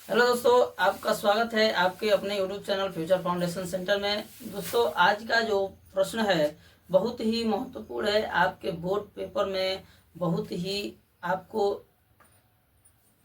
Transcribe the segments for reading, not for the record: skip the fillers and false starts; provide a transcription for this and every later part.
Hello दोस्तों, आपका स्वागत है आपके अपने YouTube channel future foundation centre में। दोस्तों, आज का जो प्रश्न है बहुत ही महत्वपूर्ण है। आपके बोर्ड पेपर में बहुत ही आपको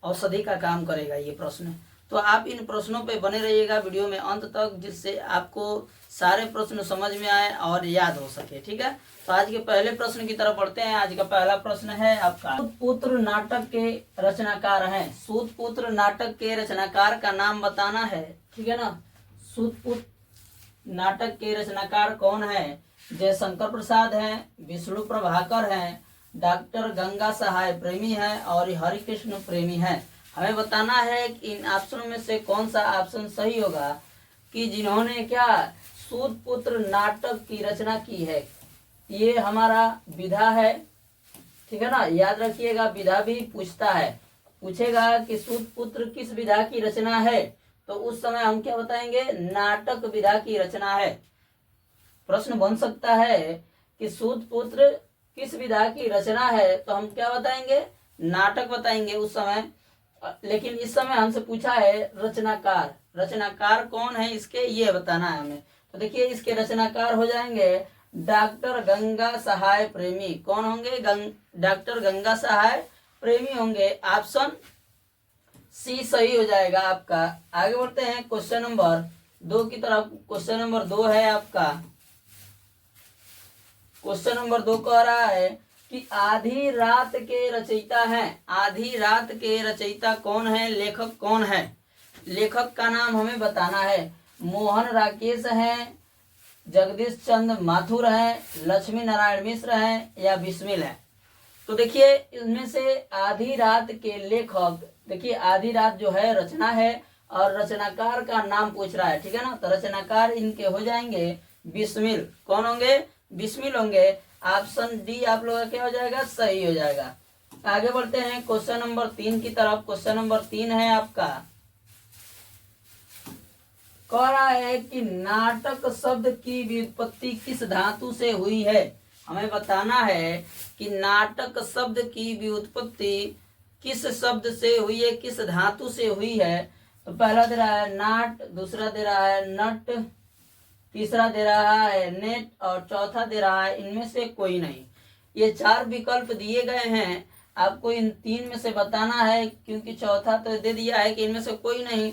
औषधि का काम करेगा ये प्रश्न। तो आप इन प्रश्नों पे बने रहिएगा वीडियो में अंत तक, जिससे आपको सारे प्रश्न समझ में आए और याद हो सके। ठीक है, तो आज के पहले प्रश्न की तरफ बढ़ते हैं। आज का पहला प्रश्न है आपका, सूतपुत्र नाटक के रचनाकार हैं। सूतपुत्र नाटक के रचनाकार का नाम बताना है। ठीक है ना, सूतपुत्र नाटक के रचनाकार कौन है? जयशंकर प्रसाद हैं, विष्णु प्रभाकर हैं, डॉक्टर गंगा सहाय प्रेमी है और हरिकृष्ण प्रेमी है। हमें बताना है कि इन ऑप्शनों में से कौन सा ऑप्शन सही होगा कि जिन्होंने क्या सूतपुत्र नाटक की रचना की है। ये हमारा विधा है। ठीक है ना, याद रखिएगा, विधा भी पूछता है, पूछेगा कि सूतपुत्र किस विधा की रचना है, तो उस समय हम क्या बताएंगे? नाटक विधा की रचना है। प्रश्न बन सकता है कि सूतपुत्र किस विधा की रचना है, तो हम क्या बताएंगे? नाटक बताएंगे उस समय। लेकिन इस समय हमसे पूछा है रचनाकार। रचनाकार कौन है इसके, ये बताना है हमें। तो देखिए, इसके रचनाकार हो जाएंगे डॉक्टर गंगा सहाय प्रेमी। कौन होंगे? डॉक्टर गंगा सहाय प्रेमी होंगे। ऑप्शन सी सही हो जाएगा आपका। आगे बढ़ते हैं क्वेश्चन नंबर 2 की तरफ। क्वेश्चन नंबर 2 है आपका। क्वेश्चन नंबर 2 कह रहा है कि आधी रात के रचयिता हैं। आधी रात के रचयिता कौन है? लेखक कौन है? लेखक का नाम हमें बताना है। मोहन राकेश हैं, जगदीश चंद्र माथुर हैं, लक्ष्मी नारायण मिश्र हैं या बिस्मिल है। तो देखिए, इनमें से आधी रात के लेखक, देखिए आधी रात जो है रचना है और रचनाकार का नाम पूछ रहा है। ठीक है ना, तो रचनाकार इनके हो जाएंगे बिस्मिल। कौन होंगे? बिस्मिल होंगे। ऑप्शन डी आप लोगों का क्या हो जाएगा? सही हो जाएगा। आगे बढ़ते हैं क्वेश्चन नंबर 3 की तरफ। क्वेश्चन नंबर 3 है आपका। कह रहा है कि नाटक शब्द की व्युत्पत्ति किस धातु से हुई है। हमें बताना है कि नाटक शब्द की व्युत्पत्ति किस शब्द से हुई है, किस धातु से हुई है। तो पहला दे रहा है नाट, दूसरा दे रहा है नट, तीसरा दे रहा है नेट और चौथा दे रहा है इनमें से कोई नहीं। ये 4 विकल्प दिए गए हैं, आपको इन 3 में से बताना है, क्योंकि चौथा तो दे दिया है कि इनमें से कोई नहीं।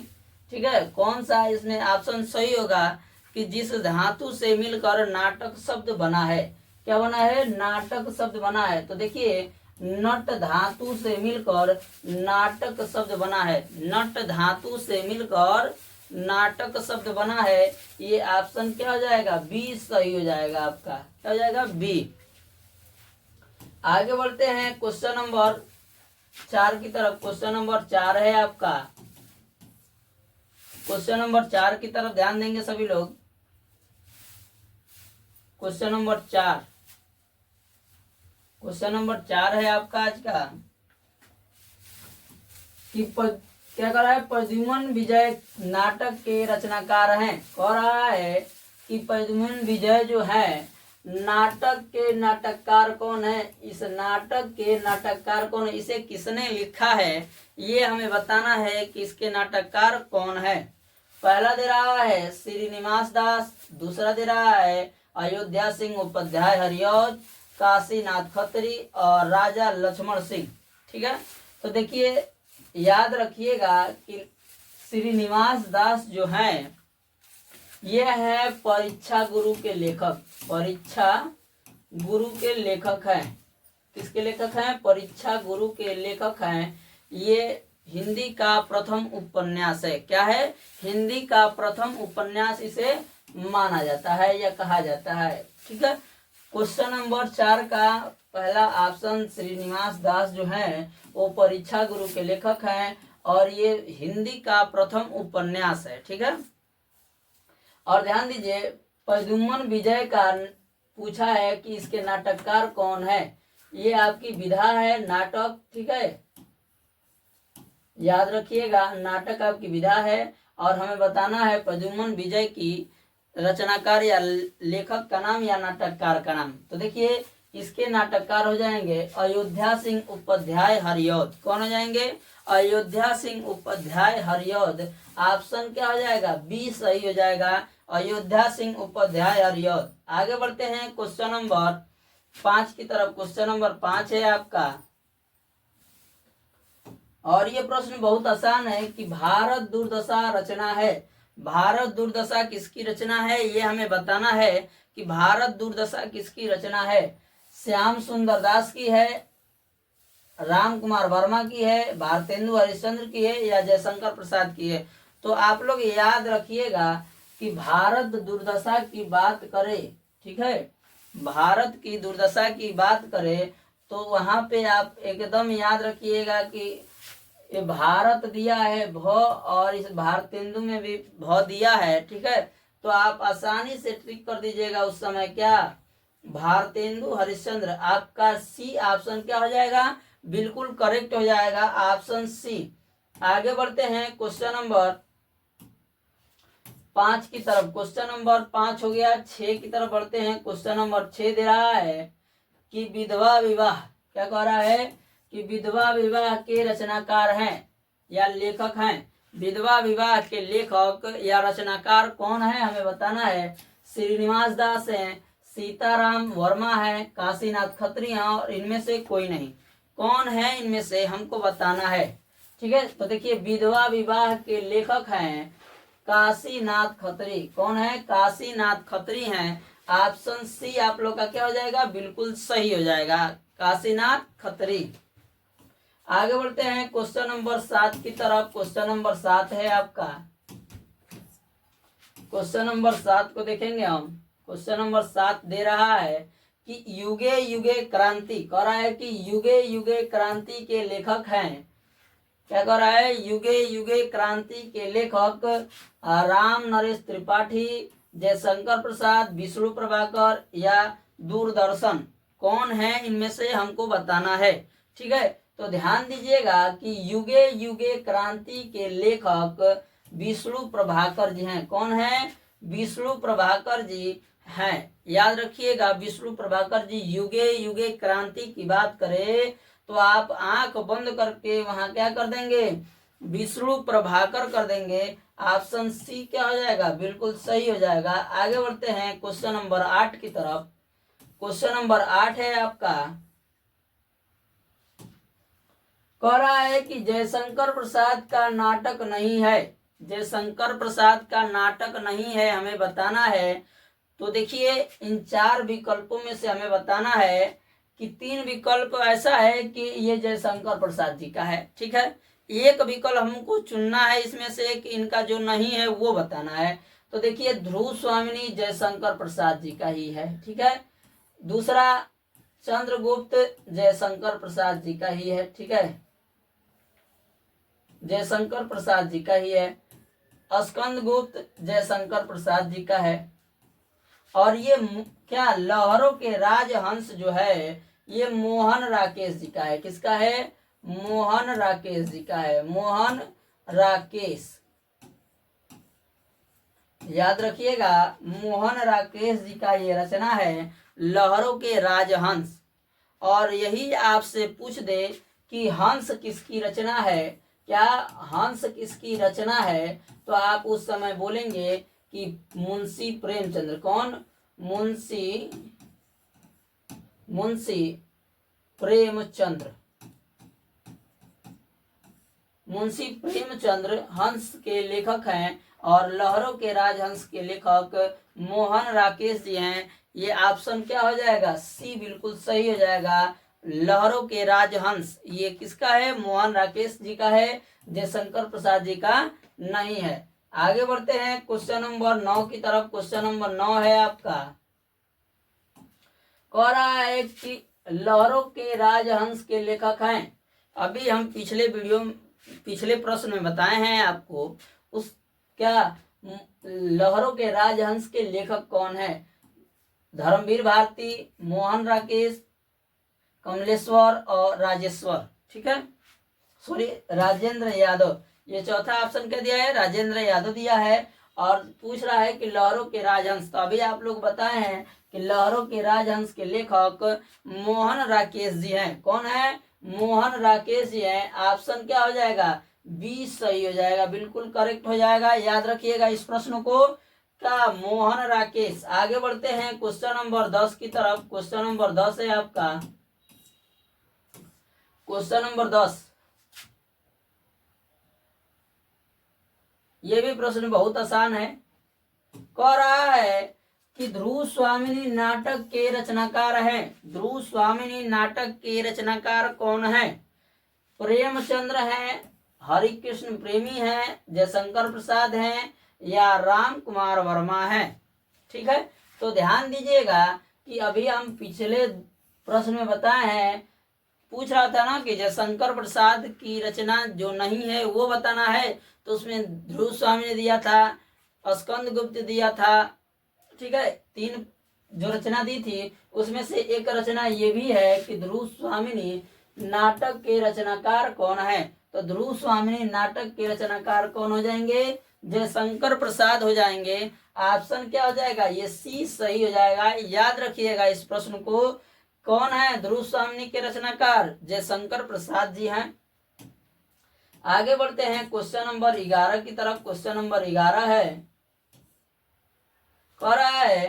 ठीक है, कौन सा इसमें ऑप्शन सही होगा कि जिस धातु से मिलकर नाटक शब्द बना है। क्या बना है? नाटक शब्द बना है। तो देखिए, नट धातु से मिलकर नाटक शब्द बना है। नट धातु से मिलकर नाटक शब्द बना है। ये ऑप्शन क्या हो जाएगा? बी सही हो जाएगा आपका। क्या हो जाएगा? बी। आगे बढ़ते हैं क्वेश्चन नंबर 4 की तरफ। क्वेश्चन नंबर 4 है आपका। क्वेश्चन नंबर 4 की तरफ ध्यान देंगे सभी लोग। Question number 4। क्वेश्चन नंबर 4 है आपका आज का कि क्या कर रहा है? प्रद्युमन विजय नाटक के रचनाकार हैं। कह रहा है कि प्रद्युमन विजय जो है नाटक के नाटककार कौन है। इस नाटक के नाटककार कौन है, इसे किसने लिखा है, ये हमें बताना है कि इसके नाटककार कौन है। पहला दे रहा है श्रीनिवास दास, दूसरा दे रहा है अयोध्या सिंह उपाध्याय हरिऔध, काशीनाथ खत्री और राजा लक्ष्मण सिंह। ठीक है, तो देखिए याद रखिएगा कि श्रीनिवास दास जो हैं ये है परीक्षा गुरु के लेखक। परीक्षा गुरु के लेखक हैं। किसके लेखक हैं? परीक्षा गुरु के लेखक हैं। ये हिंदी का प्रथम उपन्यास है। क्या है? हिंदी का प्रथम उपन्यास इसे माना जाता है या कहा जाता है। ठीक है, क्वेश्चन नंबर 4 का पहला ऑप्शन श्रीनिवास दास जो है वो परीक्षा गुरु के लेखक हैं और ये हिंदी का प्रथम उपन्यास है। ठीक है, और ध्यान दीजिए, प्रद्युमन विजय का पूछा है कि इसके नाटककार कौन है। ये आपकी विधा है नाटक। ठीक है, याद रखिएगा, नाटक आपकी विधा है और हमें बताना है प्रद्युमन विजय की रचनाकार या लेखक का नाम या नाटककार का नाम। तो देखिए, इसके नाटककार हो जाएंगे अयोध्या सिंह उपाध्याय हरिऔध। कौन हो जाएंगे? अयोध्या सिंह उपाध्याय हरिऔध। ऑप्शन क्या हो जाएगा? बी सही हो जाएगा, अयोध्या सिंह उपाध्याय हरिऔध। आगे बढ़ते हैं क्वेश्चन नंबर 5 की तरफ। क्वेश्चन नंबर 5 है आपका, और ये प्रश्न बहुत आसान है कि भारत दुर्दशा रचना है। भारत दुर्दशा किसकी रचना है, ये हमें बताना है कि भारत दुर्दशा किसकी रचना है। श्याम सुंदर दास की है, राम कुमार वर्मा की है, भारतेंदु हरिश्चंद्र की है, या जयशंकर प्रसाद की है। तो आप लोग याद रखिएगा कि भारत दुर्दशा की बात करें, ठीक है, भारत की दुर्दशा की बात करें तो वहां पे आप एकदम याद रखिएगा कि ये भारत दिया है भ, और इस भारतेंदु में भी भ दिया है, ठीक है। तो आप आसानी से ट्रिक कर दीजिएगा उस समय, क्या भारतेंदु हरिश्चंद्र। आपका सी ऑप्शन क्या हो जाएगा? बिल्कुल करेक्ट हो जाएगा, ऑप्शन सी। आगे बढ़ते हैं क्वेश्चन नंबर 5 की तरफ। क्वेश्चन नंबर 5 हो गया, 6 की तरफ बढ़ते हैं। क्वेश्चन नंबर 6 दे रहा है कि विधवा विवाह, क्या कह रहा है कि विधवा विवाह के रचनाकार हैं या लेखक हैं। विधवा विवाह के लेखक या रचनाकार कौन है हमें बताना है। श्रीनिवास दास हैं, सीताराम वर्मा है, काशीनाथ खत्री हैं, और इनमें से कोई नहीं। कौन है इनमें से हमको बताना है, ठीक है। तो देखिए विधवा विवाह के लेखक हैं काशीनाथ खत्री। कौन है? काशीनाथ खत्री हैं। ऑप्शन सी आप लोग का क्या हो जाएगा? बिल्कुल सही हो जाएगा, काशीनाथ खत्री। आगे बढ़ते हैं क्वेश्चन नंबर 7 की तरफ। क्वेश्चन नंबर 7 है आपका, क्वेश्चन नंबर 7 को देखेंगे हम। क्वेश्चन नंबर 7 दे रहा है कि युगे युगे क्रांति, कह रहा है कि युगे युगे क्रांति के लेखक हैं। क्या कह रहा है? युगे युगे क्रांति के लेखक राम नरेश त्रिपाठी, जयशंकर प्रसाद, विष्णु प्रभाकर या दूरदर्शन। कौन है इनमें से हमको बताना है, ठीक है। तो ध्यान दीजिएगा कि युगे युगे क्रांति के लेखक विष्णु प्रभाकर जी हैं। कौन है? विष्णु प्रभाकर जी हैं। याद रखिएगा विष्णु प्रभाकर जी। युगे युगे क्रांति की बात करें तो आप आंख बंद करके वहां क्या कर देंगे? विष्णु प्रभाकर कर देंगे। ऑप्शन सी क्या हो जाएगा? बिल्कुल सही हो जाएगा। आगे बढ़ते हैं क्वेश्चन नंबर 8 की तरफ। क्वेश्चन नंबर 8 है आपका, कह रहा है कि जयशंकर प्रसाद का नाटक नहीं है। जयशंकर प्रसाद का नाटक नहीं है हमें बताना है। तो देखिए इन 4 विकल्पों में से हमें बताना है कि 3 विकल्प ऐसा है कि ये जयशंकर प्रसाद जी का है, ठीक है। एक विकल्प हमको चुनना है इसमें से कि इनका जो नहीं है वो बताना है। तो देखिए ध्रुव स्वामिनी जयशंकर प्रसाद जी का ही है, ठीक है। दूसरा चंद्रगुप्त जयशंकर प्रसाद जी का ही है, ठीक है, जयशंकर प्रसाद जी का ही है। स्कंदगुप्त जयशंकर प्रसाद जी का है। और ये क्या लहरों के राजहंस जो है ये मोहन राकेश जी का है। किसका है? मोहन राकेश जी का है, मोहन राकेश। याद रखिएगा मोहन राकेश जी का ये रचना है लहरों के राजहंस। और यही आपसे पूछ दे कि हंस किसकी रचना है, क्या हंस किसकी रचना है, तो आप उस समय बोलेंगे कि मुंशी प्रेमचंद्र। कौन? मुंशी प्रेमचंद्र। मुंशी प्रेमचंद्र हंस के लेखक हैं और लहरों के राजहंस के लेखक मोहन राकेश जी हैं। ये ऑप्शन क्या हो जाएगा? सी बिल्कुल सही हो जाएगा, लहरों के राजहंस। ये किसका है? मोहन राकेश जी का है, जयशंकर प्रसाद जी का नहीं है। आगे बढ़ते हैं क्वेश्चन नंबर 9 की तरफ। क्वेश्चन नंबर 9 है आपका, कह रहा है कि लहरों के राजहंस के लेखक हैं। अभी हम पिछले प्रश्न में बताए हैं आपको उस क्या लहरों के राजहंस के लेखक कौन है। धर्मवीर भारती, मोहन राकेश, कमलेश्वर और राजेश्वर, ठीक है, सॉरी राजेंद्र यादव। ये चौथा ऑप्शन क्या दिया है? राजेंद्र यादव दिया है। और पूछ रहा है कि लहरों के राजहंस। तो अभी आप लोग बताए हैं कि लहरों के राजहंस के लेखक मोहन राकेश जी हैं। कौन है? मोहन राकेश जी हैं। ऑप्शन क्या हो जाएगा? बी सही हो जाएगा, बिल्कुल करेक्ट हो जाएगा। याद रखिएगा इस प्रश्न को, क्या मोहन राकेश। आगे बढ़ते हैं क्वेश्चन नंबर 10 की तरफ। क्वेश्चन नंबर 10 है आपका, क्वेश्चन नंबर 10। ये भी प्रश्न बहुत आसान है। कह रहा है कि ध्रुव स्वामिनी नाटक के रचनाकार हैं। ध्रुव स्वामिनी नाटक के रचनाकार कौन है? प्रेमचंद्र है, हरिकृष्ण प्रेमी है, जयशंकर प्रसाद हैं, या राम कुमार वर्मा है। ठीक है, तो ध्यान दीजिएगा कि अभी हम पिछले प्रश्न में बताए हैं, पूछ रहा था ना कि जयशंकर प्रसाद की रचना जो नहीं है वो बताना है, तो उसमें ध्रुव स्वामी ने दिया था, स्कंद गुप्त दिया था। ठीक है, 3 जो रचना दी थी उसमें से एक रचना ये भी है कि ध्रुव स्वामिनी नाटक के रचनाकार कौन है। तो ध्रुव स्वामिनी नाटक के रचनाकार कौन हो जाएंगे? जयशंकर प्रसाद हो जाएंगे। ऑप्शन क्या हो जाएगा? ये सी सही हो जाएगा। याद रखिएगा इस प्रश्न को, कौन है ध्रुव स्वामिनी के रचनाकार? जयशंकर प्रसाद जी हैं। आगे बढ़ते हैं क्वेश्चन नंबर 11 की तरफ। क्वेश्चन नंबर 11 है, कह रहा है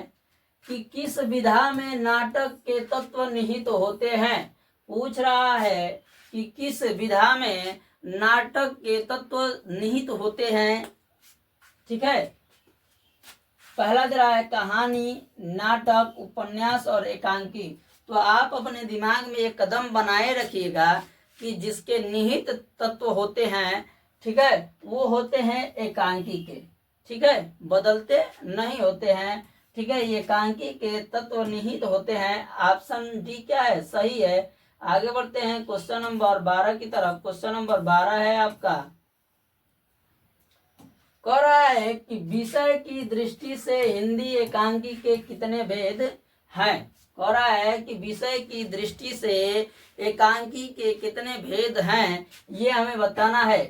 कि किस विधा में नाटक के तत्व निहित होते हैं। पूछ रहा है कि किस विधा में नाटक के तत्व निहित होते हैं। ठीक है, पहला दे रहा है कहानी, नाटक, उपन्यास और एकांकी। तो आप अपने दिमाग में एक कदम बनाए रखिएगा कि जिसके निहित तत्व होते हैं, ठीक है, वो होते हैं एकांकी के। ठीक है, बदलते नहीं होते हैं। ठीक है, ये एकांकी के तत्व निहित होते हैं। ऑप्शन डी क्या है? सही है। आगे बढ़ते हैं क्वेश्चन नंबर 12 की तरफ। क्वेश्चन नंबर 12 है आपका, कह रहा है कि विषय की दृष्टि से हिंदी एकांकी के कितने भेद हैं। कह रहा है कि विषय की दृष्टि से एकांकी के कितने भेद हैं, ये हमें बताना है।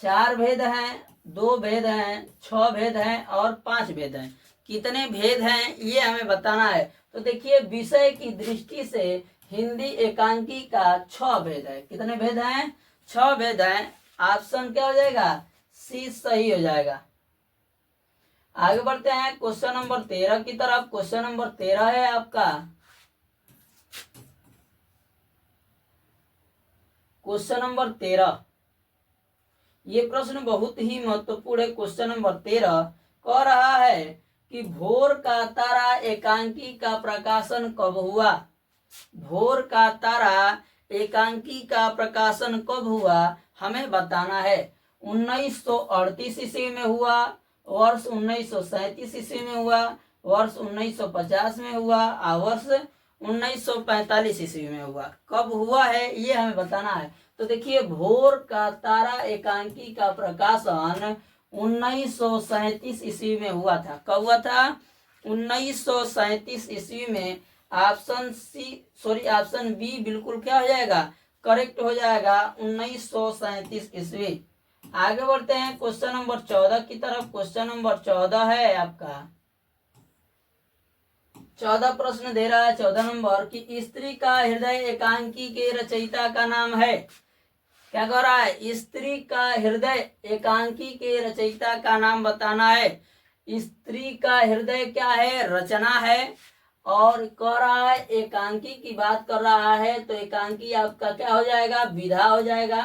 4 भेद हैं, 2 भेद हैं, 6 भेद हैं और 5 भेद हैं। कितने भेद हैं ये हमें बताना है। तो देखिए, विषय की दृष्टि से हिंदी एकांकी का 6 भेद है। कितने भेद हैं? 6 भेद हैं। ऑप्शन क्या हो जाएगा? सी सही हो जाएगा। आगे बढ़ते हैं क्वेश्चन नंबर 13 की तरफ। क्वेश्चन नंबर 13 है आपका, क्वेश्चन नंबर 13। ये प्रश्न बहुत ही महत्वपूर्ण है। क्वेश्चन नंबर 13 कह रहा है कि भोर का तारा एकांकी का प्रकाशन कब हुआ। भोर का तारा एकांकी का प्रकाशन कब हुआ, हमें बताना है। 1938 ईस्वी में हुआ, वर्ष 1937 ईस्वी में हुआ, वर्ष 1950 में हुआ और वर्ष 1945 ईस्वी में हुआ। कब हुआ है ये हमें बताना है। तो देखिए, भोर का तारा एकांकी का प्रकाशन 1937 ईस्वी में हुआ था। कब हुआ था? 1937 ईस्वी में। ऑप्शन बी बिल्कुल क्या हो जाएगा? करेक्ट हो जाएगा, 1937 ईस्वी। आगे बढ़ते हैं क्वेश्चन नंबर 14 की तरफ। क्वेश्चन नंबर 14 है आपका, 14 प्रश्न दे रहा है 14 नंबर कि स्त्री का हृदय एकांकी के रचयिता का नाम है। क्या कह रहा है? स्त्री का हृदय एकांकी के रचयिता का नाम बताना है। स्त्री का हृदय क्या है? रचना है। और कह रहा है एकांकी की बात कर रहा है, तो एकांकी आपका क्या हो जाएगा? विधा हो जाएगा।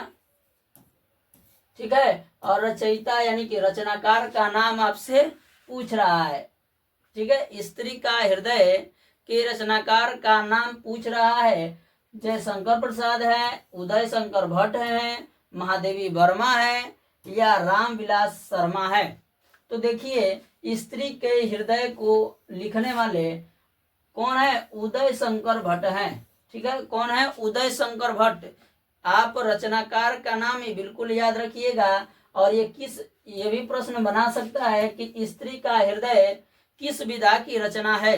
ठीक है, और रचयिता यानी कि रचनाकार का नाम आपसे पूछ रहा है। ठीक है, स्त्री का हृदय के रचनाकार का नाम पूछ रहा है। जयशंकर प्रसाद है, उदय शंकर भट्ट है, महादेवी वर्मा है, या रामविलास शर्मा है। तो देखिए, स्त्री के हृदय को लिखने वाले कौन है? उदय शंकर भट्ट हैं। ठीक है, कौन है? उदय शंकर भट्ट। आप रचनाकार का नाम ही बिल्कुल याद रखिएगा। और ये भी प्रश्न बना सकता है कि स्त्री का हृदय किस विधा की रचना है।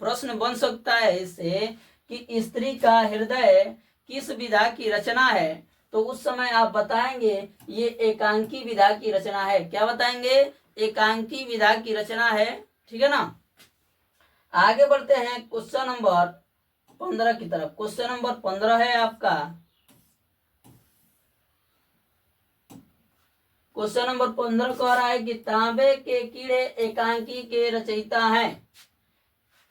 प्रश्न बन सकता है इससे कि स्त्री का हृदय किस विधा की रचना है, तो उस समय आप बताएंगे ये एकांकी विधा की रचना है। क्या बताएंगे? एकांकी विधा की रचना है। ठीक है ना। आगे बढ़ते हैं क्वेश्चन नंबर 15 की तरफ। क्वेश्चन नंबर 15 है आपका, क्वेश्चन नंबर 15 कह रहा है कि तांबे के कीड़े एकांकी के रचयिता हैं।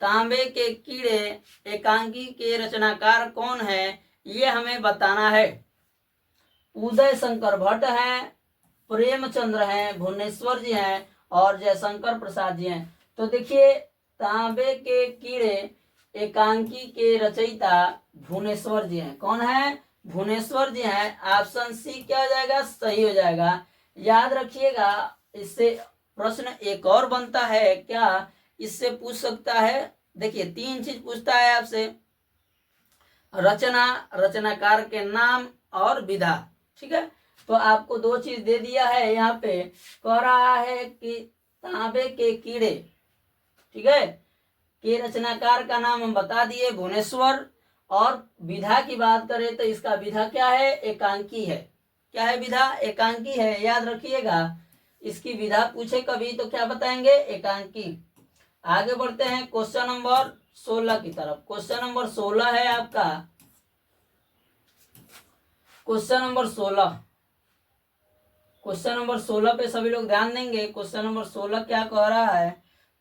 तांबे के कीड़े एकांकी के रचनाकार कौन है, ये हमें बताना है। उदय शंकर भट्ट हैं, प्रेमचंद्र हैं, भुवनेश्वर जी हैं और जयशंकर प्रसाद जी हैं। तो देखिए, तांबे के कीड़े एकांकी के रचयिता भुवनेश्वर जी हैं। कौन है? भुवनेश्वर जी हैं। ऑप्शन सी क्या हो जाएगा? सही हो जाएगा। याद रखिएगा, इससे प्रश्न एक और बनता है क्या, इससे पूछ सकता है। देखिए, 3 चीज पूछता है आपसे, रचना, रचनाकार के नाम और विधा। ठीक है, तो आपको 2 चीज दे दिया है। यहाँ पे कह रहा है कि तांबे के कीड़े, ठीक है, के रचनाकार का नाम हम बता दिए भुवनेश्वर, और विधा की बात करें तो इसका विधा क्या है? एकांकी है। क्या है? विधा एकांकी है। याद रखिएगा, इसकी विधा पूछे कभी तो क्या बताएंगे? एकांकी। आगे बढ़ते हैं क्वेश्चन नंबर 16 की तरफ। क्वेश्चन नंबर 16 है आपका, क्वेश्चन नंबर 16। क्वेश्चन नंबर 16 पे सभी लोग ध्यान देंगे। क्वेश्चन नंबर 16 क्या कह रहा है?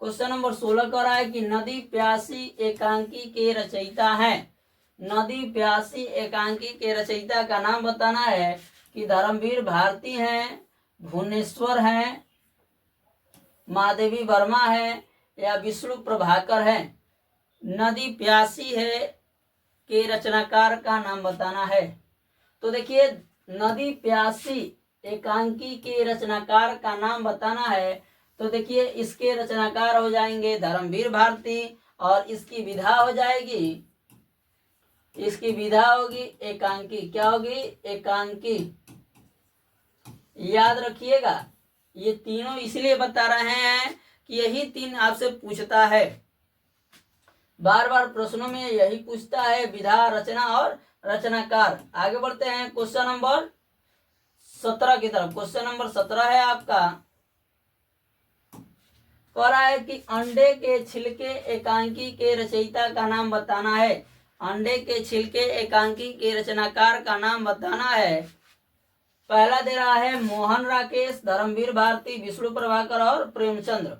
क्वेश्चन नंबर 16 कह रहा है कि नदी प्यासी एकांकी के रचयिता हैं। नदी प्यासी एकांकी के रचयिता का नाम बताना है कि धर्मवीर भारती हैं, भुवनेश्वर हैं, महादेवी वर्मा है या विष्णु प्रभाकर है। नदी प्यासी है के रचनाकार का नाम बताना है। तो देखिए, नदी प्यासी एकांकी के रचनाकार का नाम बताना है। तो देखिए, इसके रचनाकार हो जाएंगे धर्मवीर भारती, और इसकी विधा हो जाएगी, इसकी विधा होगी एकांकी। क्या होगी? एकांकी। याद रखिएगा, ये तीनों इसलिए बता रहे हैं कि यही 3 आपसे पूछता है, बार बार प्रश्नों में यही पूछता है, विधा, रचना और रचनाकार। आगे बढ़ते हैं क्वेश्चन नंबर 17 की तरफ। क्वेश्चन नंबर 17 है आपका, कह रहा है कि अंडे के छिलके एकांकी के रचयिता का नाम बताना है। अंडे के छिलके एकांकी के रचनाकार का नाम बताना है। पहला दे रहा है मोहन राकेश, धर्मवीर भारती, विष्णु प्रभाकर और प्रेमचंद्र।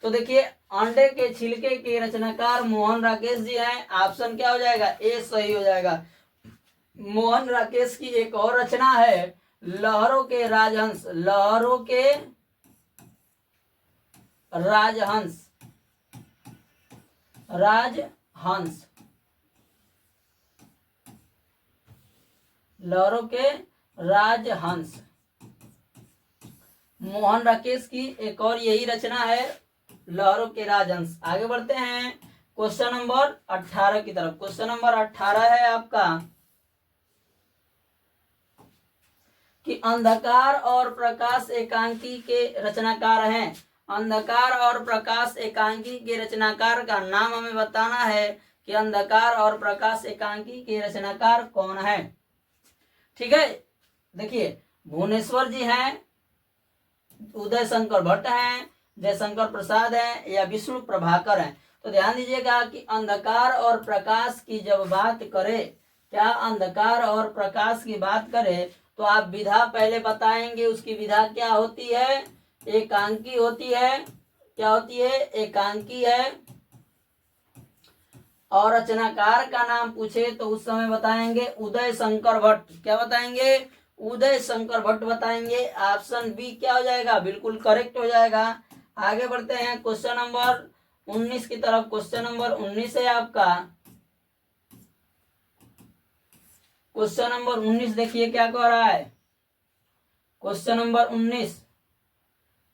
तो देखिए, अंडे के छिलके के रचनाकार मोहन राकेश जी हैं। ऑप्शन क्या हो जाएगा? ए सही हो जाएगा। मोहन राकेश की एक और रचना है लहरों के राजहंस। लहरों के राजहंस, राजहंस, लहरों के राजहंस, मोहन राकेश की एक और यही रचना है, लहरों के राजहंस। आगे बढ़ते हैं क्वेश्चन नंबर 18 की तरफ। क्वेश्चन नंबर 18 है आपका कि अंधकार और प्रकाश एकांकी के रचनाकार हैं। अंधकार और प्रकाश एकांकी के रचनाकार का नाम हमें बताना है कि अंधकार और प्रकाश एकांकी के रचनाकार कौन है। ठीक है, देखिए, भुवनेश्वर जी हैं, उदय शंकर भट्ट हैं, जयशंकर प्रसाद हैं या विष्णु प्रभाकर हैं। तो ध्यान दीजिएगा कि अंधकार और प्रकाश की जब बात करें, क्या अंधकार और प्रकाश की बात करें तो आप विधा पहले बताएंगे। उसकी विधा क्या होती है? एकांकी होती है। क्या होती है? एकांकी है। और रचनाकार का नाम पूछे तो उस समय बताएंगे उदय शंकर भट्ट। क्या बताएंगे? उदय शंकर भट्ट बताएंगे। ऑप्शन बी क्या हो जाएगा? बिल्कुल करेक्ट हो जाएगा। आगे बढ़ते हैं क्वेश्चन नंबर 19 की तरफ। क्वेश्चन नंबर 19 है आपका, क्वेश्चन नंबर 19 देखिए क्या कह रहा है। क्वेश्चन नंबर 19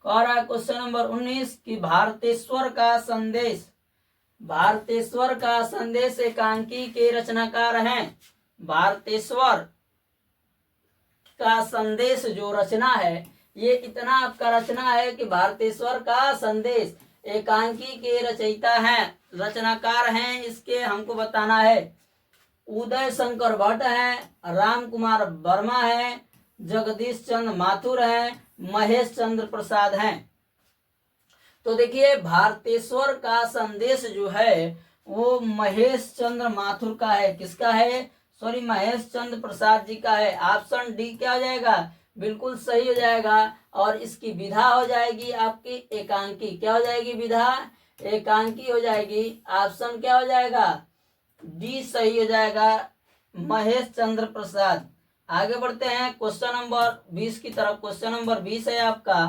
कह रहा है, क्वेश्चन नंबर 19 कि भारतेश्वर का संदेश, भारतेश्वर का संदेश एकांकी के रचनाकार हैं। भारतेश्वर का संदेश जो रचना है, ये इतना आपका रचना है कि भारतेश्वर का संदेश एकांकी के रचयिता हैं, रचनाकार हैं, इसके हमको बताना है। उदय शंकर भट्ट हैं, राम कुमार वर्मा हैं, जगदीश चंद्र माथुर हैं, महेश चंद्र प्रसाद हैं। तो देखिए भारतेश्वर का संदेश जो है वो महेश चंद्र माथुर का है। किसका है? सॉरी, महेश चंद्र प्रसाद जी का है। ऑप्शन डी क्या हो जाएगा? बिल्कुल सही हो जाएगा। और इसकी विधा हो जाएगी आपकी एकांकी। क्या हो जाएगी? विधा एकांकी हो जाएगी। ऑप्शन क्या हो जाएगा? डी सही हो जाएगा, महेश चंद्र प्रसाद। आगे बढ़ते हैं क्वेश्चन नंबर 20 की तरफ। क्वेश्चन नंबर 20 है आपका।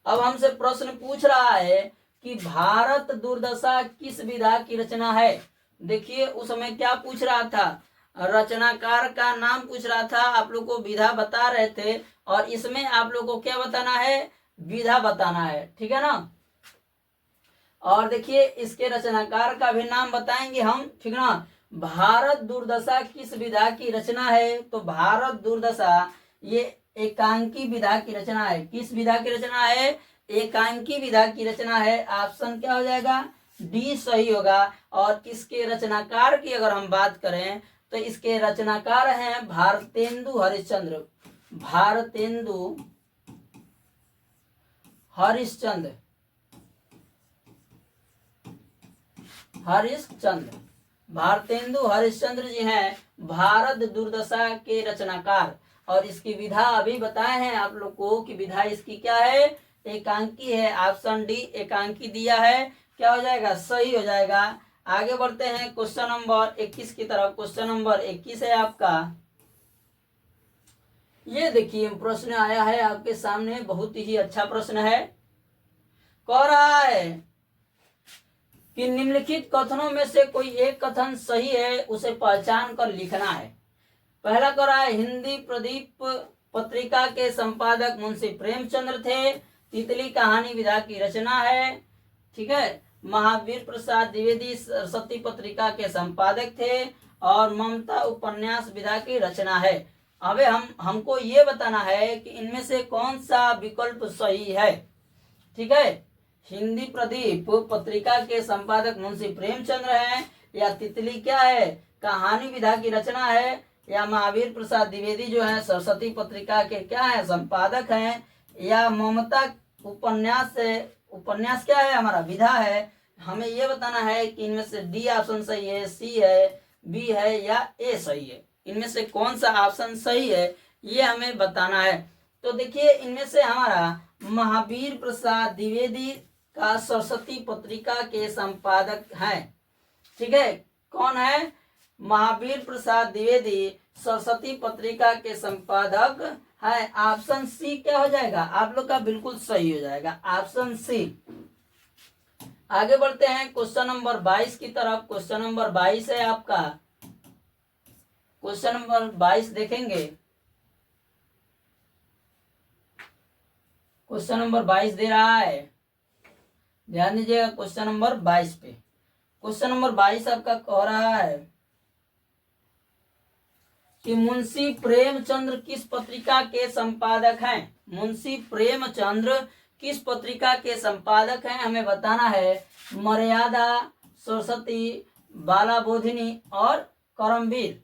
अब हमसे प्रश्न पूछ रहा है कि भारत दुर्दशा किस विधा की रचना है। देखिए उस समय क्या पूछ रहा था? रचनाकार का नाम पूछ रहा था, आप लोग को विधा बता रहे थे, और इसमें आप लोग को क्या बताना है? विधा बताना है। ठीक है ना? और देखिए इसके रचनाकार का भी नाम बताएंगे हम। ठीक ना? भारत दुर्दशा किस विधा की रचना है? तो भारत दुर्दशा ये एकांकी विधा की रचना है। किस विधा की रचना है? एकांकी विधा की रचना है। ऑप्शन क्या हो जाएगा? डी सही होगा। और इसके रचनाकार की अगर हम बात करें तो इसके रचनाकार हैं भारतेंदु हरिश्चंद्र। भारतेंदु हरिश्चंद्र। हरिश्चंद्र, भारतेंदु हरिश्चंद्र जी हैं भारत दुर्दशा के रचनाकार। और इसकी विधा अभी बताए हैं आप लोग को कि विधा इसकी क्या है? एकांकी है। ऑप्शन डी एकांकी दिया है। क्या हो जाएगा? सही हो जाएगा। आगे बढ़ते हैं क्वेश्चन नंबर 21 की तरफ। क्वेश्चन नंबर 21 है आपका। ये देखिए प्रश्न आया है आपके सामने, बहुत ही अच्छा प्रश्न है। कह रहा है कि निम्नलिखित कथनों में से कोई एक कथन सही है, उसे पहचान कर लिखना है। पहला कह रहा है हिंदी प्रदीप पत्रिका के संपादक मुंशी प्रेमचंद्र थे। तितली कहानी विधा की रचना है। ठीक है। महावीर प्रसाद द्विवेदी सरस्वती पत्रिका के संपादक थे। और ममता उपन्यास विधा की रचना है। अबे हमको ये बताना है कि इनमें से कौन सा विकल्प सही है। ठीक है। हिंदी प्रदीप पत्रिका के संपादक मुंशी प्रेमचंद्र हैं, या तितली क्या है? कहानी विधा की रचना है, या महावीर प्रसाद द्विवेदी जो है सरस्वती पत्रिका के क्या है? संपादक हैं, या ममता उपन्यास है। उपन्यास क्या है? हमारा विधा है। हमें ये बताना है कि इनमें से डी ऑप्शन सही है, सी है, बी है, या ए सही है। इनमें से कौन सा ऑप्शन सही है ये हमें बताना है। तो देखिए इनमें से हमारा महावीर प्रसाद द्विवेदी का सरस्वती पत्रिका के संपादक हैं। ठीक है। कौन है? महावीर प्रसाद द्विवेदी सरस्वती पत्रिका के संपादक है। ऑप्शन सी क्या हो जाएगा? आप लोग का बिल्कुल सही हो जाएगा, ऑप्शन सी। आगे बढ़ते हैं क्वेश्चन नंबर 22 की तरफ। क्वेश्चन नंबर 22 है आपका। क्वेश्चन नंबर 22 देखेंगे। क्वेश्चन नंबर 22 दे रहा है, ध्यान दीजिएगा क्वेश्चन नंबर 22 पे। क्वेश्चन नंबर 22 आपका कह रहा है कि मुंशी प्रेमचंद्र किस पत्रिका के संपादक हैं। मुंशी प्रेमचंद्र किस पत्रिका के संपादक हैं हमें बताना है। मर्यादा, सरस्वती, बालाबोधिनी और करमवीर।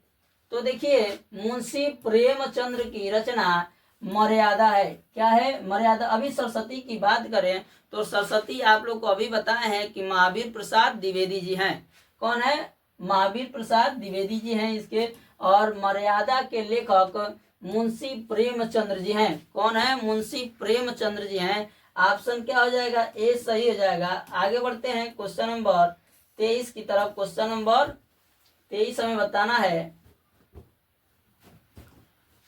तो देखिए मुंशी प्रेमचंद्र की रचना मर्यादा है। क्या है? मर्यादा। अभी सरस्वती की बात करें तो सरस्वती आप लोग को अभी बताए हैं कि महावीर प्रसाद द्विवेदी जी हैं। कौन है? महावीर प्रसाद द्विवेदी जी हैं इसके। और मर्यादा के लेखक मुंशी प्रेमचंद्र जी हैं। कौन है? मुंशी प्रेमचंद्र जी हैं। ऑप्शन क्या हो जाएगा? ए सही हो जाएगा। आगे बढ़ते हैं क्वेश्चन नंबर 23 की तरफ। क्वेश्चन नंबर 23 हमें बताना है।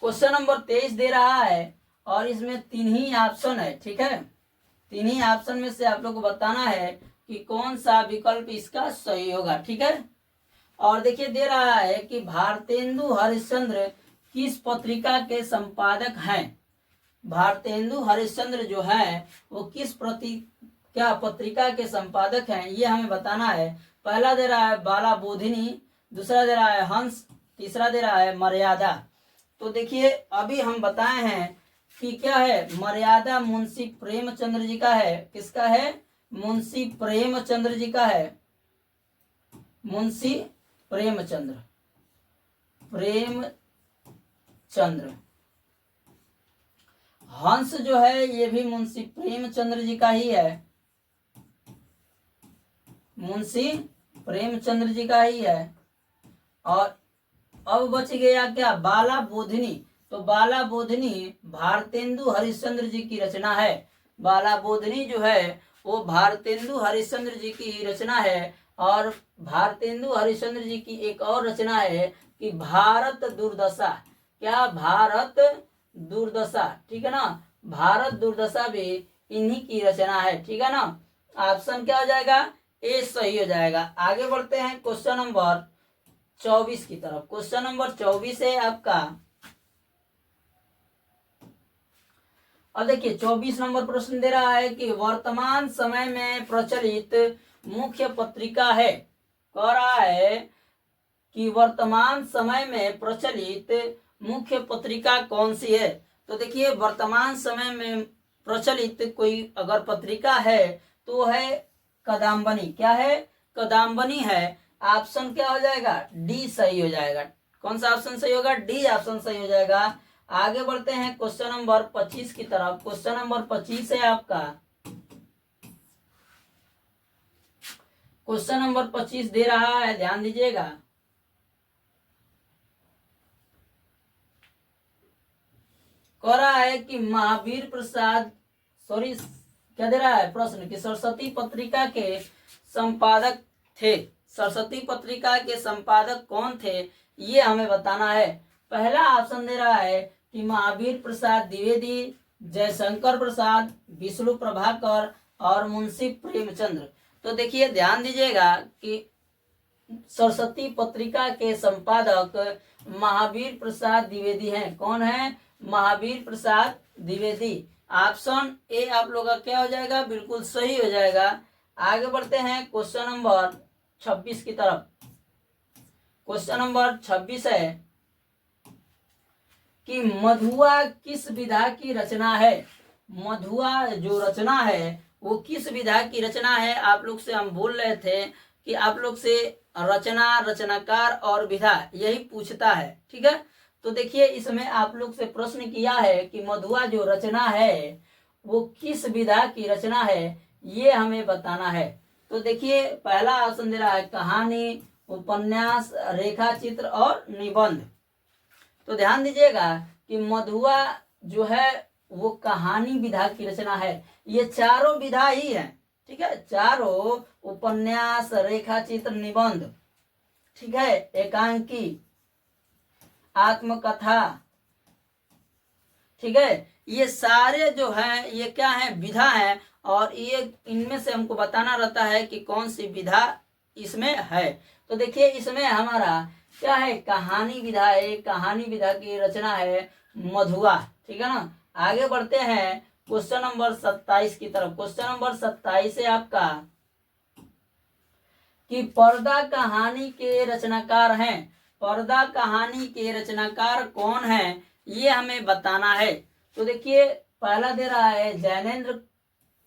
क्वेश्चन नंबर 23 दे रहा है और इसमें 3 ही ऑप्शन है। ठीक है। 3 ही ऑप्शन में से आप लोग को बताना है कि कौन सा विकल्प इसका सही होगा। ठीक है। और देखिए दे रहा है कि भारतेंदु हरिश्चंद्र किस पत्रिका के संपादक हैं। भारतेंदु हरिश्चंद्र जो है वो किस पत्रिका के संपादक हैं ये हमें बताना है। पहला दे रहा है बालाबोधिनी, दूसरा दे रहा है हंस, तीसरा दे रहा है मर्यादा। तो देखिए अभी हम बताए हैं कि क्या है? मर्यादा मुंशी प्रेमचंद्र जी का है। किसका है? मुंशी प्रेमचंद्र जी का है। मुंशी प्रेमचंद्र हंस जो है ये भी मुंशी प्रेमचंद्र जी का ही है, मुंशी प्रेमचंद्र जी का ही है। और अब बच गया क्या, बाला बोधिनी। तो बाला बोधिनी भारतेंदु हरिश्चंद्र जी की रचना है। बाला बोधिनी जो है वो भारतेंदु हरिश्चंद्र जी की रचना है। और भारतेंदु हरिश्चंद्र जी की एक और रचना है कि भारत दुर्दशा। क्या, भारत दुर्दशा, ठीक है ना। भारत दुर्दशा भी इन्हीं की रचना है, ठीक है ना। ऑप्शन क्या हो जाएगा, ए सही हो जाएगा। आगे बढ़ते हैं क्वेश्चन नंबर 24 की तरफ। क्वेश्चन नंबर 24 है आपका, अब देखिए 24 नंबर प्रश्न दे रहा है कि वर्तमान समय में प्रचलित मुख्य पत्रिका है। कह रहा है कि वर्तमान समय में प्रचलित मुख्य पत्रिका कौन सी है। तो देखिए वर्तमान समय में प्रचलित कोई अगर पत्रिका है तो है कदम्बनी। क्या है, कदम्बनी है। ऑप्शन क्या हो जाएगा, डी सही हो जाएगा। कौन सा ऑप्शन सही होगा, डी ऑप्शन सही हो जाएगा। आगे बढ़ते हैं क्वेश्चन नंबर 25 की तरफ। क्वेश्चन नंबर 25 है आपका, क्वेश्चन नंबर 25 दे रहा है, ध्यान दीजिएगा। कह रहा है कि महावीर प्रसाद, सॉरी क्या दे रहा है प्रश्न, कि सरस्वती पत्रिका के संपादक थे। सरस्वती पत्रिका के संपादक कौन थे ये हमें बताना है। पहला ऑप्शन दे रहा है कि महावीर प्रसाद द्विवेदी, जयशंकर प्रसाद, विष्णु प्रभाकर और मुंशी प्रेमचंद्र। तो देखिए ध्यान दीजिएगा कि सरस्वती पत्रिका के संपादक महावीर प्रसाद द्विवेदी हैं। कौन है, महावीर प्रसाद द्विवेदी। ऑप्शन ए आप लोग का क्या हो जाएगा, बिल्कुल सही हो जाएगा। आगे बढ़ते हैं क्वेश्चन नंबर 26 की तरफ। क्वेश्चन नंबर 26 है कि मधुआ किस विधा की रचना है। मधुआ जो रचना है वो किस विधा की रचना है। आप लोग से हम बोल रहे थे कि आप लोग से रचना, रचनाकार और विधा यही पूछता है, ठीक है। तो देखिए इसमें आप लोग से प्रश्न किया है कि मधुआ जो रचना है वो किस विधा की रचना है, ये हमें बताना है। तो देखिए पहला ऑप्शन दे रहा है कहानी, उपन्यास, रेखा चित्र और निबंध। तो ध्यान दीजिएगा कि मधुआ जो है वो कहानी विधा की रचना है। ये चारों विधा ही है, ठीक है, चारों, उपन्यास, रेखा चित्र, निबंध, ठीक है, एकांकी, आत्मकथा, ठीक है, ये सारे जो है ये क्या है, विधा है। और ये इनमें से हमको बताना रहता है कि कौन सी विधा इसमें है। तो देखिए इसमें हमारा क्या है, कहानी विधा है। कहानी विधा की रचना है मधुआ, ठीक है ना। आगे बढ़ते हैं क्वेश्चन नंबर 27 की तरफ। क्वेश्चन नंबर 27 है आपका कि पर्दा कहानी के रचनाकार हैं। पर्दा कहानी के रचनाकार कौन है ये हमें बताना है। तो देखिए पहला दे रहा है जैनेन्द्र,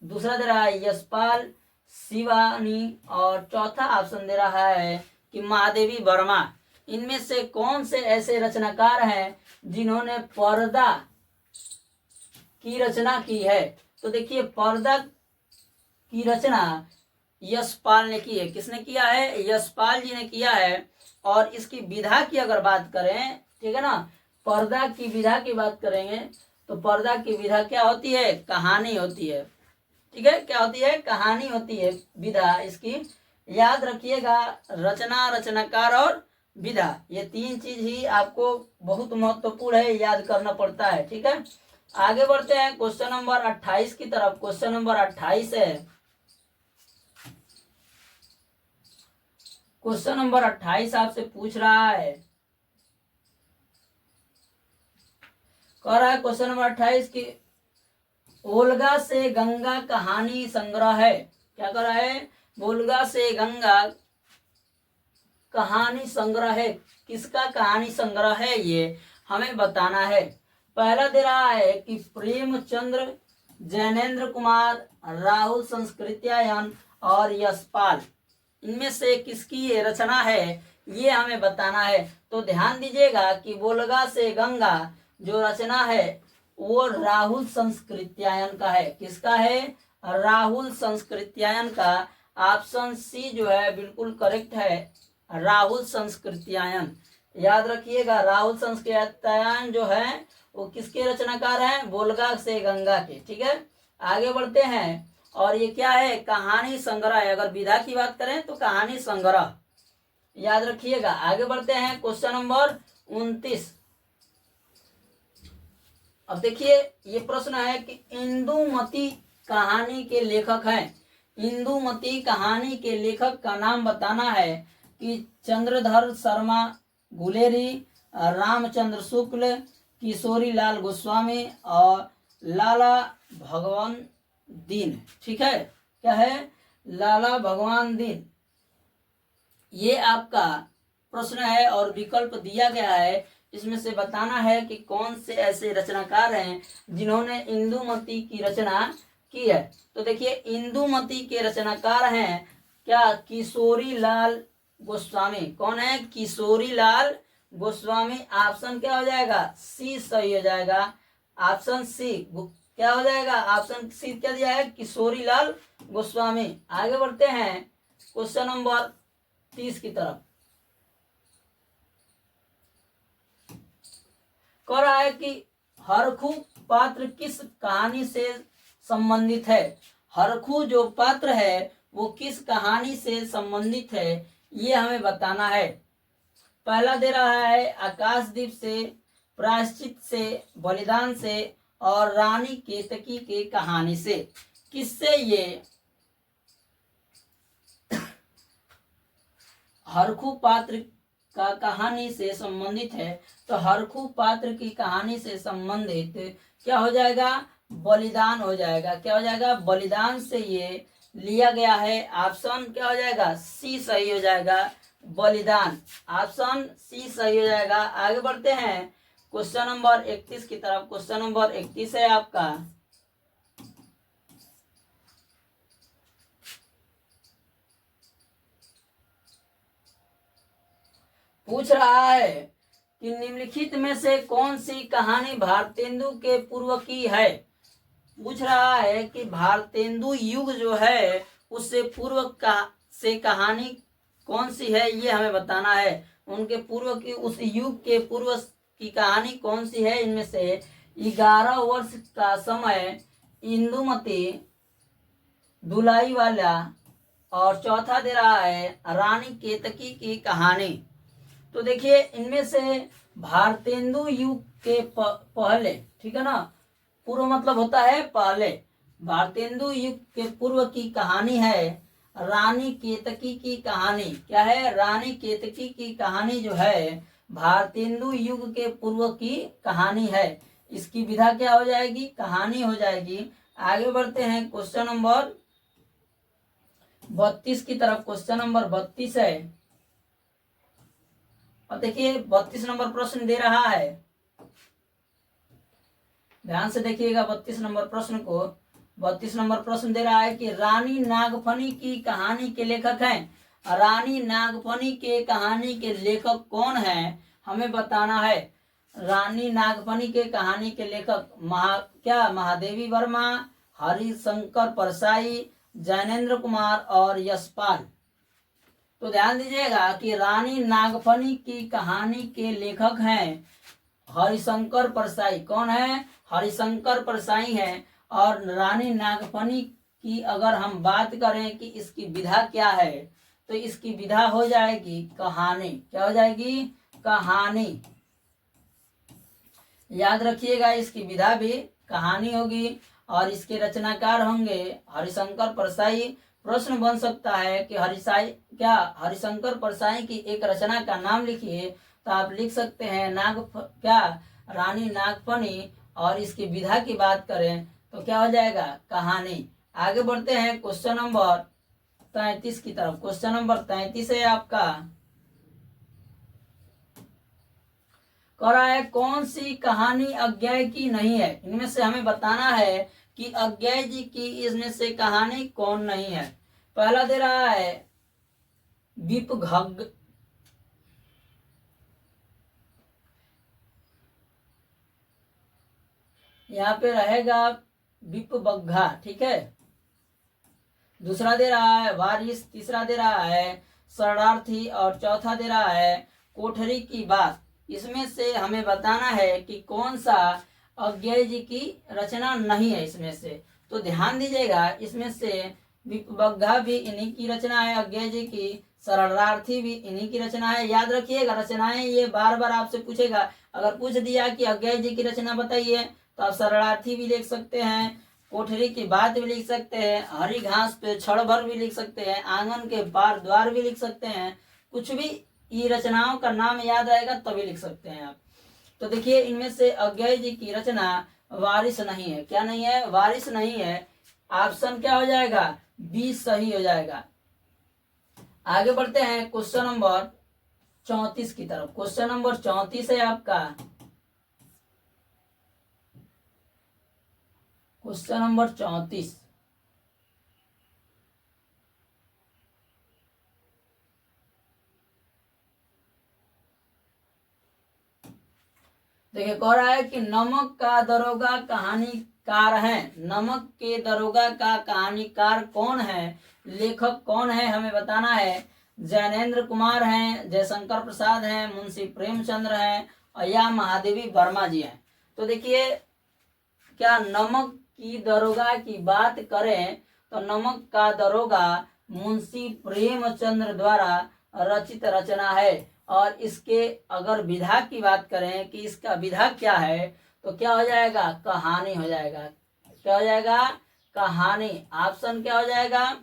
दूसरा दे रहा है यशपाल शिवानी और चौथा ऑप्शन दे रहा है कि महादेवी वर्मा। इनमें से कौन से ऐसे रचनाकार हैं जिन्होंने पर्दा की रचना की है। तो देखिए पर्दा की रचना यशपाल ने की है। किसने किया है, यशपाल जी ने किया है। और इसकी विधा की अगर बात करें, ठीक है ना, पर्दा की विधा की बात करेंगे तो पर्दा की विधा क्या होती है, कहानी होती है, ठीक है, क्या होती है, कहानी होती है विधा इसकी। याद रखिएगा रचना, रचनाकार और विधा, ये तीन चीज ही आपको बहुत महत्वपूर्ण है, याद करना पड़ता है, ठीक है। आगे बढ़ते हैं क्वेश्चन नंबर 28 की तरफ। क्वेश्चन नंबर 28 है, क्वेश्चन नंबर 28 आपसे पूछ रहा है, कह रहा है क्वेश्चन नंबर 28 की ओल्गा से गंगा कहानी संग्रह है। क्या कर रहा है, ओल्गा से गंगा कहानी संग्रह है। किसका कहानी संग्रह है ये हमें बताना है। पहला दे रहा है कि प्रेमचंद्र, जैनेन्द्र कुमार, राहुल संस्कृत्यायन और यशपाल। इनमें से किसकी ये रचना है ये हमें बताना है। तो ध्यान दीजिएगा कि बोलगा से गंगा जो रचना है वो राहुल संस्कृत्यायन का है। किसका है? राहुल संस्कृत्यायन का। ऑप्शन सी जो है बिल्कुल करेक्ट है, राहुल संस्कृत्यायन। याद रखिएगा, राहुल संस्कृत्यायन जो है वो किसके रचनाकार हैं? वोल्गा से गंगा के। ठीक है, आगे बढ़ते हैं। और ये क्या है? कहानी संग्रह है। अगर विधा की बात करें तो कहानी संग्रह, याद रखिएगा। आगे बढ़ते हैं, क्वेश्चन नंबर 29। अब देखिए ये प्रश्न है कि इंदुमती कहानी के लेखक हैं। इंदुमती कहानी के लेखक का नाम बताना है कि चंद्रधर शर्मा गुलेरी, रामचंद्र शुक्ल, किशोरी लाल गोस्वामी और लाला भगवान दीन। ठीक है, क्या है? लाला भगवान दीन। ये आपका प्रश्न है और विकल्प दिया गया है। इसमें से बताना है कि कौन से ऐसे रचनाकार हैं जिन्होंने इंदुमती की रचना की है। तो देखिए इंदुमती के रचनाकार हैं क्या? किशोरी लाल गोस्वामी। कौन है? किशोरी लाल गोस्वामी। ऑप्शन क्या हो जाएगा? सी सही हो जाएगा। ऑप्शन सी क्या हो जाएगा? ऑप्शन सी क्या दिया है? किशोरी लाल गोस्वामी। आगे बढ़ते हैं क्वेश्चन नंबर 30 की तरफ। कह रहा है कि हरखू पात्र किस कहानी से संबंधित है? हरखू जो पात्र है वो किस कहानी से संबंधित है, ये हमें बताना है। पहला दे रहा है आकाशदीप से, प्रायश्चित से, बलिदान से और रानी केतकी के कहानी से। किससे ये हरखू पात्र का कहानी से संबंधित है? तो हरखू पात्र की कहानी से संबंधित क्या हो जाएगा? बलिदान हो जाएगा। क्या हो जाएगा? बलिदान से ये लिया गया है। ऑप्शन क्या हो जाएगा? सी सही हो जाएगा, बलिदान। ऑप्शन सी सही हो जाएगा। आगे बढ़ते हैं क्वेश्चन नंबर 31 की तरफ। क्वेश्चन नंबर 31 है आपका, पूछ रहा है कि निम्नलिखित में से कौन सी कहानी भारतेंदु के पूर्व की है। पूछ रहा है कि भारतेंदु युग जो है उससे पूर्व का से कहानी कौन सी है, ये हमें बताना है। उनके पूर्व की, उस युग के पूर्व की कहानी कौन सी है? इनमें से 11 वर्ष का समय इंदुमती, दुलाई वाला, और चौथा दे रहा है रानी केतकी की कहानी। तो देखिए इनमें से भारतेंदु युग के पहले, ठीक है ना, पूर्व मतलब होता है पहले। भारतेंदु युग के पूर्व की कहानी है रानी केतकी की कहानी। क्या है? रानी केतकी की कहानी जो है भारतेंदु युग के पूर्व की कहानी है। इसकी विधा क्या हो जाएगी? कहानी हो जाएगी। आगे बढ़ते हैं क्वेश्चन नंबर 32 की तरफ। क्वेश्चन नंबर 32 है। अब देखिए 32 नंबर प्रश्न दे रहा है, ध्यान से देखिएगा 32 नंबर प्रश्न को। 32 नंबर प्रश्न दे रहा है कि रानी नागफनी की कहानी के लेखक हैं। रानी नागफनी के कहानी के लेखक कौन है, हमें बताना है। रानी नागफनी के कहानी के लेखक महादेवी वर्मा, हरिशंकर परसाई, जैनेन्द्र कुमार और यशपाल। तो ध्यान दीजिएगा कि रानी नागफनी की कहानी के लेखक हैं हरिशंकर परसाई। कौन है? हरिशंकर परसाई है। और रानी नागफनी की अगर हम बात करें कि इसकी विधा क्या है, तो इसकी विधा हो जाएगी कहानी। क्या हो जाएगी? कहानी। याद रखिएगा इसकी विधा भी कहानी होगी और इसके रचनाकार होंगे हरिशंकर परसाई। प्रश्न बन सकता है कि हरिशंकर परसाई की एक रचना का नाम लिखिए, तो आप लिख सकते हैं रानी नागफनी। और इसकी विधा की बात करें तो क्या हो जाएगा? कहानी। आगे बढ़ते हैं क्वेश्चन नंबर 33 की तरफ। क्वेश्चन नंबर 33 है आपका, कह रहा है कौन सी कहानी अज्ञेय की नहीं है। इनमें से हमें बताना है कि अज्ञेय जी की इसमें से कहानी कौन नहीं है। पहला दे रहा है विपघग, यहाँ पे रहेगा विपबग्घा, ठीक है। दूसरा दे रहा है वारिस, तीसरा दे रहा है शरणार्थी और चौथा दे रहा है कोठरी की बात। इसमें से हमें बताना है कि कौन सा अज्ञेय जी की रचना नहीं है इसमें से। तो ध्यान दीजिएगा, इसमें से विपबग्घा भी इन्हीं की रचना है अज्ञेय जी की, शरणार्थी भी इन्हीं की रचना है। याद रखिएगा रचनाएं ये बार बार आपसे पूछेगा। अगर पूछ दिया कि अज्ञेय जी की रचना बताइए तो आप शरणार्थी भी लिख सकते हैं, कोठरी की बात भी लिख सकते हैं, हरी घास पे क्षण भर भी लिख सकते हैं, आंगन के पार द्वार भी लिख सकते हैं। कुछ भी ये रचनाओं का नाम याद रहेगा तभी लिख सकते हैं आप। तो देखिए इनमें से अज्ञेय जी की रचना वारिस नहीं है। क्या नहीं है? वारिस नहीं है। ऑप्शन क्या हो जाएगा? बी सही हो जाएगा। आगे बढ़ते हैं क्वेश्चन नंबर 34 की तरफ। क्वेश्चन नंबर 34 है आपका, क्वेश्चन नंबर 34। देखिए कह रहा है कि नमक का दरोगा कहानीकार है। नमक के दरोगा का कहानीकार कौन है? लेखक कौन है हमें बताना है। जैनेन्द्र कुमार हैं, जयशंकर प्रसाद हैं, मुंशी प्रेमचंद्र हैं और या महादेवी वर्मा जी हैं। तो देखिए क्या नमक की दरोगा की बात करें तो नमक का दरोगा मुंशी प्रेमचंद्र द्वारा रचित रचना है। और इसके अगर विधा की बात करें कि इसका विधा क्या है तो क्या हो जाएगा? कहानी हो जाएगा। क्या हो जाएगा? कहानी। ऑप्शन क्या हो जाएगा?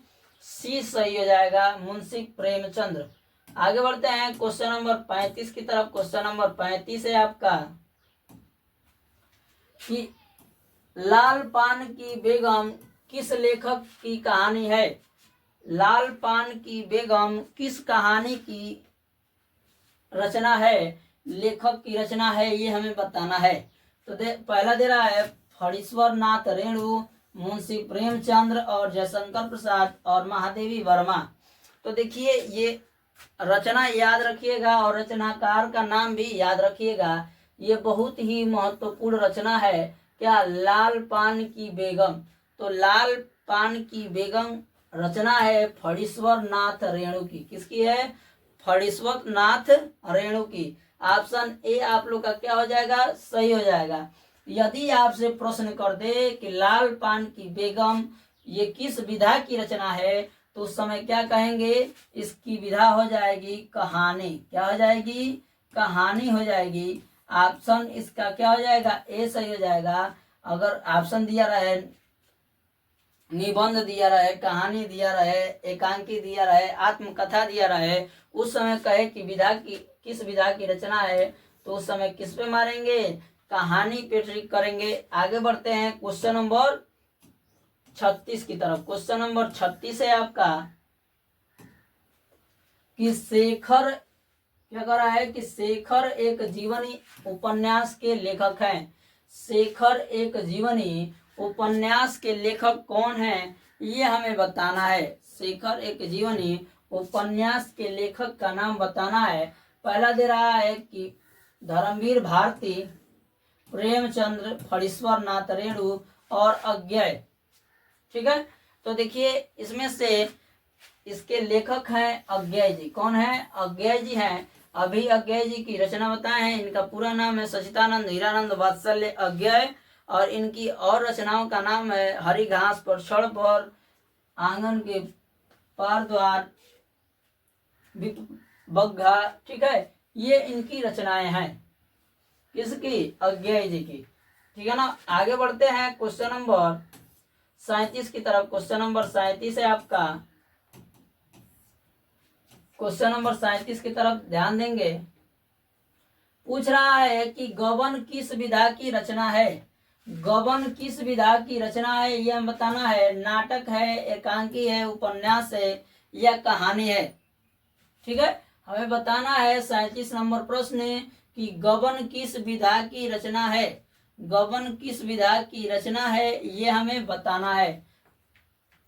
सी सही हो जाएगा, मुंशी प्रेमचंद्र। आगे बढ़ते हैं क्वेश्चन नंबर 35 की तरफ। क्वेश्चन नंबर 35 है आपका कि लाल पान की बेगम किस लेखक की कहानी है? लाल पान की बेगम किस कहानी की रचना है, लेखक की रचना है, ये हमें बताना है। तो पहला दे रहा है फणीश्वर नाथ रेणु, मुंशी प्रेमचंद्र और जयशंकर प्रसाद और महादेवी वर्मा। तो देखिए ये रचना याद रखिएगा और रचनाकार का नाम भी याद रखिएगा। ये बहुत ही महत्वपूर्ण रचना है। क्या? लाल पान की बेगम। तो लाल पान की बेगम रचना है फणीश्वर नाथ रेणु की। किसकी है? फणीश्वर नाथ रेणु की। ऑप्शन ए आप लोग का क्या हो जाएगा? सही हो जाएगा। यदि आपसे प्रश्न कर दे कि लाल पान की बेगम ये किस विधा की रचना है तो उस समय क्या कहेंगे? इसकी विधा हो जाएगी कहानी। क्या हो जाएगी? कहानी हो जाएगी। ऑप्शन इसका क्या हो जाएगा? ए सही हो जाएगा। अगर ऑप्शन दिया रहे, निबंध दिया रहे, कहानी दिया रहे, एकांकी दिया रहे, आत्मकथा दिया रहे, उस समय कहे कि विधा की किस विधा की रचना है तो उस समय किस पे मारेंगे? कहानी पे ट्रिक करेंगे। आगे बढ़ते हैं क्वेश्चन नंबर 36 की तरफ। क्वेश्चन नंबर 36 है आपका कि शेखर क्या कर रहा है कि शेखर एक जीवनी उपन्यास के लेखक हैं। शेखर एक जीवनी उपन्यास के लेखक कौन है ये हमें बताना है। शेखर एक जीवनी उपन्यास के लेखक का नाम बताना है। पहला दे रहा है कि धर्मवीर भारती, प्रेमचंद्र, फणीश्वर नाथ रेणु और अज्ञेय। ठीक है, तो देखिए इसमें से इसके लेखक हैं अज्ञेय जी। कौन है? अज्ञेय जी हैं। अभी अज्ञेय जी की रचना बताए हैं। इनका पूरा नाम है सचिदानंद हीरानंद वात्सल्य अज्ञेय और इनकी और रचनाओं का नाम है हरी घास पर क्षण भर, आंगन के पार द्वार, विपबग्घा। ठीक है, ये इनकी रचनाएं हैं। किसकी? अज्ञेय जी की। ठीक है ना। आगे बढ़ते हैं क्वेश्चन नंबर 37 की तरफ। क्वेश्चन नंबर 37 है आपका, क्वेश्चन नंबर 37 की तरफ ध्यान देंगे। पूछ रहा है कि गबन किस विधा की रचना है? गबन किस विधा की रचना है यह हमें बताना है। नाटक है, एकांकी है, उपन्यास है या कहानी है? ठीक है, हमें बताना है 37 नंबर प्रश्न कि गबन किस विधा की रचना है। गबन किस विधा की रचना है ये हमें बताना है।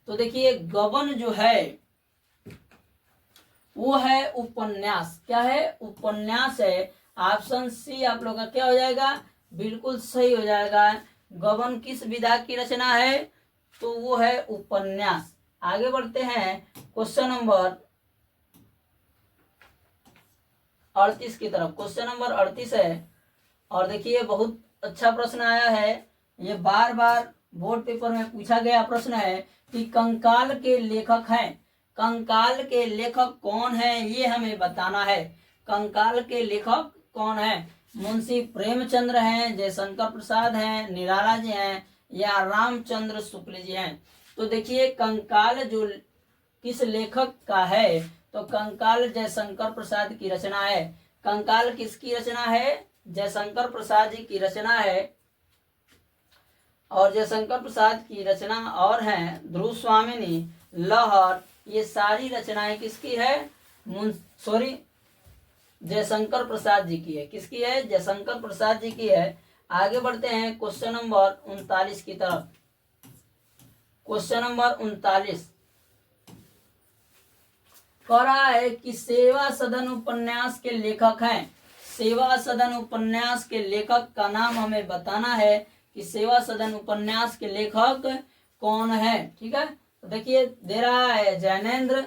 तो देखिए गबन जो है वो है उपन्यास। क्या है? उपन्यास है। ऑप्शन सी आप लोग का क्या हो जाएगा? बिल्कुल सही हो जाएगा। गबन किस विधा की रचना है? तो वो है उपन्यास। आगे बढ़ते हैं क्वेश्चन नंबर 38 की तरफ। क्वेश्चन नंबर 38 है और देखिए बहुत अच्छा प्रश्न आया है। ये बार बार बोर्ड पेपर में पूछा गया प्रश्न है कि कंकाल के लेखक हैं। कंकाल के लेखक कौन है ये हमें बताना है। कंकाल के लेखक कौन है? मुंशी प्रेमचंद्र हैं, जयशंकर प्रसाद हैं, निराला जी हैं या रामचंद्र शुक्ल जी हैं। तो देखिए कंकाल जो किस लेखक का है? तो कंकाल जयशंकर प्रसाद की रचना है। कंकाल किसकी रचना है? जयशंकर प्रसाद जी की रचना है। और जयशंकर प्रसाद की रचना और हैं ध्रुव स्वामिनी, लहर, ये सारी रचनाएं किसकी है? जयशंकर प्रसाद जी की है। किसकी है? जयशंकर प्रसाद जी की है। आगे बढ़ते हैं क्वेश्चन नंबर 39 की तरफ। क्वेश्चन नंबर 39 कह रहा है कि सेवा सदन उपन्यास के लेखक हैं। सेवा सदन उपन्यास के लेखक का नाम हमें बताना है कि सेवा सदन उपन्यास के लेखक कौन है। ठीक है, तो देखिए दे रहा है जैनेन्द्र,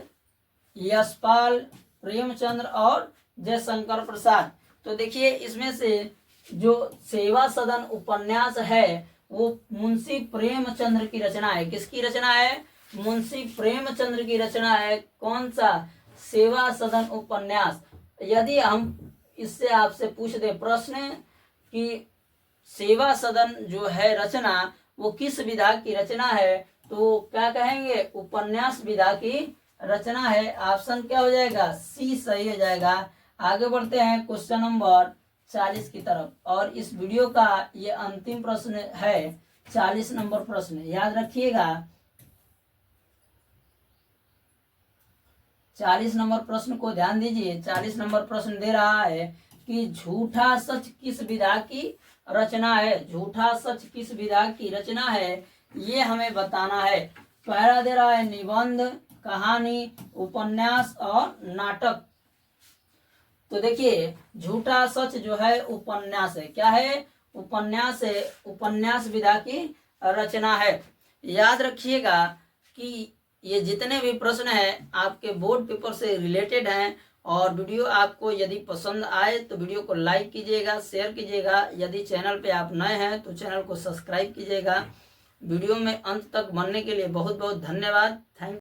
यशपाल, प्रेमचंद्र और जयशंकर प्रसाद। तो देखिए इसमें से जो सेवा सदन उपन्यास है वो मुंशी प्रेमचंद्र की रचना है। किसकी रचना है? मुंशी प्रेमचंद्र की रचना है। कौन सा? सेवा सदन उपन्यास। यदि हम इससे आपसे पूछ दे प्रश्न कि सेवा सदन जो है रचना वो किस विधा की रचना है, तो क्या कहेंगे? उपन्यास विधा की रचना है। ऑप्शन क्या हो जाएगा? सी सही हो जाएगा। आगे बढ़ते हैं क्वेश्चन नंबर 40 की तरफ और इस वीडियो का ये अंतिम प्रश्न है, 40 नंबर प्रश्न। याद रखिएगा 40 नंबर प्रश्न को ध्यान दीजिए। 40 नंबर प्रश्न दे रहा है कि झूठा सच किस विधा की रचना है? झूठा सच किस विधा की रचना है ये हमें बताना है। पहला दे रहा है निबंध, कहानी, उपन्यास और नाटक। तो देखिए झूठा सच जो है उपन्यास है। क्या है? उपन्यास है। उपन्यास विधा की रचना है। याद रखिएगा कि ये जितने भी प्रश्न हैं आपके बोर्ड पेपर से रिलेटेड हैं। और वीडियो आपको यदि पसंद आए तो वीडियो को लाइक कीजिएगा, शेयर कीजिएगा। यदि चैनल पे आप नए हैं तो चैनल को सब्सक्राइब कीजिएगा। वीडियो में अंत तक बनने के लिए बहुत बहुत धन्यवाद। थैंक